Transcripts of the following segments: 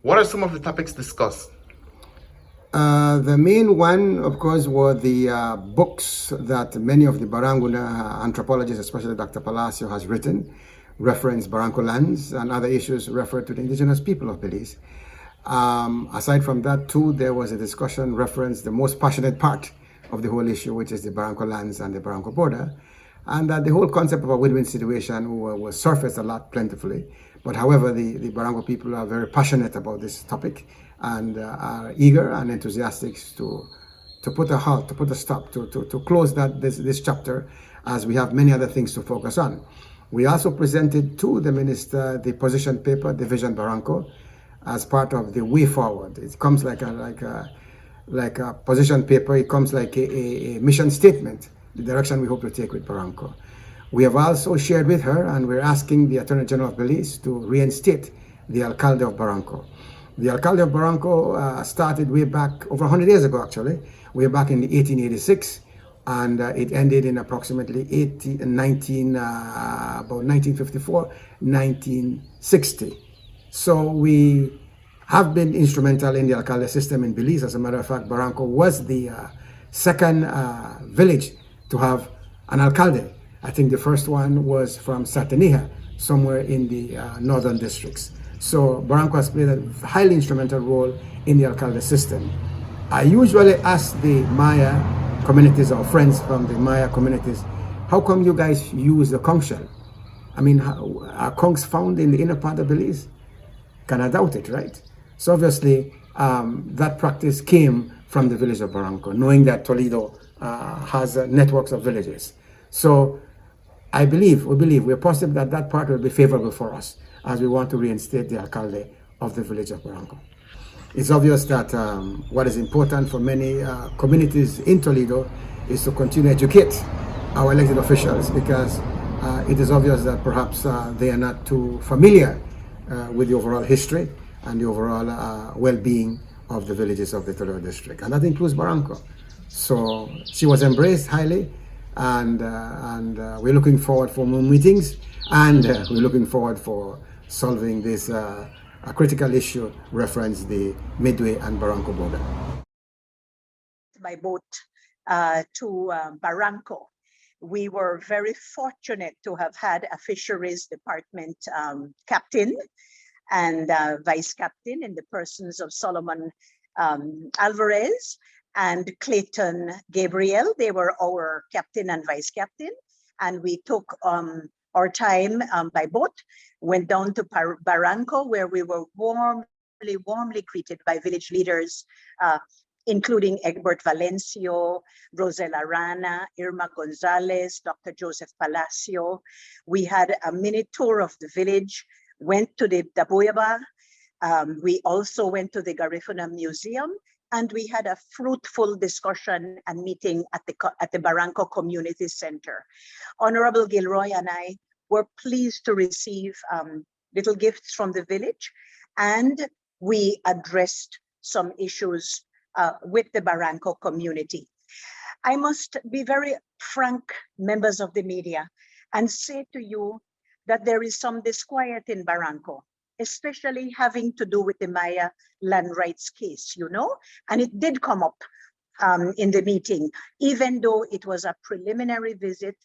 What are some of the topics discussed? The main one, of course, were the books that many of the Barango anthropologists, especially Dr. Palacio, has written, reference Barranco lands and other issues referred to the indigenous people of Belize. Aside from that, too, there was a discussion reference the most passionate part of the whole issue, which is the Barranco lands and the Barranco border, and that the whole concept of a win-win situation was surfaced a lot plentifully. But however, the Barango people are very passionate about this topic and are eager and enthusiastic to put a halt, to put a stop, to close this chapter, as we have many other things to focus on. We also presented to the minister the position paper, the Vision Barranco, as part of the way forward. It comes like a position paper. It comes like a mission statement, the direction we hope to take with Barranco. We have also shared with her, and we're asking the Attorney General of Belize to reinstate the Alcalde of Barranco. The Alcalde of Barranco started way back, over 100 years ago actually, way back in 1886, and it ended in approximately 1954, 1960. So we have been instrumental in the alcalde system in Belize. As a matter of fact, Barranco was the second village to have an alcalde. I think the first one was from Satanija, somewhere in the northern districts. So Barranco has played a highly instrumental role in the alcalde system. I usually ask the Maya communities or friends from the Maya communities, how come you guys use the conch shell? I mean, are conchs found in the inner part of Belize? Can I doubt it, right? So obviously, that practice came from the village of Barranco, knowing that Toledo has networks of villages. So we believe, we're positive that that part will be favorable for us as we want to reinstate the alcalde of the village of Barranco. It's obvious that what is important for many communities in Toledo is to continue to educate our elected officials, because it is obvious that perhaps they are not too familiar with the overall history and the overall well-being of the villages of the Toledo district, and that includes Barranco. So she was embraced highly, and we're looking forward for more meetings, and we're looking forward for solving this a critical issue reference the Midway and Barranco border. By boat to Barranco. We were very fortunate to have had a fisheries department captain and vice captain in the persons of Solomon Alvarez and Clayton Gabriel. They were our captain and vice captain, and we took our time by boat, went down to Barranco, where we were warmly greeted by village leaders, including Egbert Valencio, Rosela Rana, Irma Gonzalez, Dr. Joseph Palacio. We had a mini tour of the village, went to the Daboyaba. We also went to the Garifuna Museum, and we had a fruitful discussion and meeting at the Barranco Community Center. Honorable Gilroy and I were pleased to receive little gifts from the village, and we addressed some issues with the Barranco community. I must be very frank, members of the media, and say to you that there is some disquiet in Barranco, especially having to do with the Maya land rights case, and it did come up in the meeting, even though it was a preliminary visit,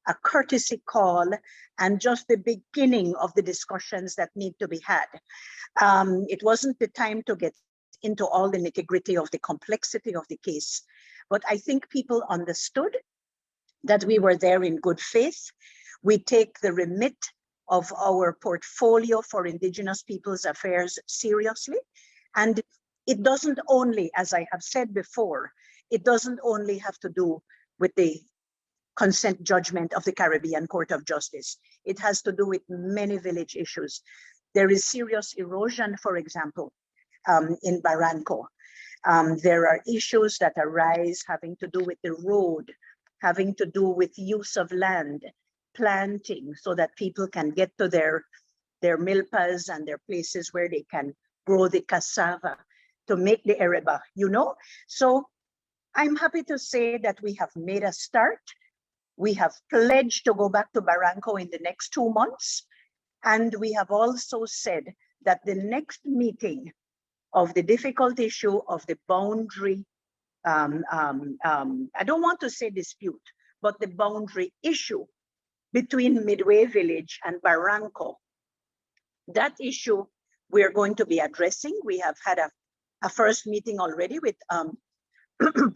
a courtesy call, and just the beginning of the discussions that need to be had. It wasn't the time to get into all the nitty-gritty of the complexity of the case, but I think people understood that we were there in good faith. We take the remit of our portfolio for Indigenous Peoples Affairs seriously. And it doesn't only, as I have said before, it doesn't only have to do with the consent judgment of the Caribbean Court of Justice. It has to do with many village issues. There is serious erosion, for example, in Barranco. There are issues that arise having to do with the road, having to do with use of land, planting, so that people can get to their milpas and their places where they can grow the cassava to make the ereba, So I'm happy to say that we have made a start. We have pledged to go back to Barranco in the next 2 months. And we have also said that the next meeting of the difficult issue of the boundary, I don't want to say dispute, but the boundary issue between Midway Village and Barranco. That issue we're going to be addressing. We have had a first meeting already with,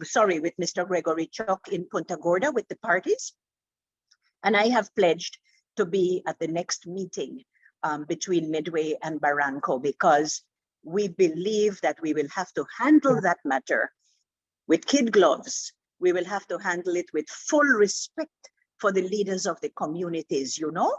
sorry, with Mr. Gregory Chuck in Punta Gorda with the parties. And I have pledged to be at the next meeting between Midway and Barranco, because we believe that we will have to handle that matter with kid gloves. We will have to handle it with full respect for the leaders of the communities, you know,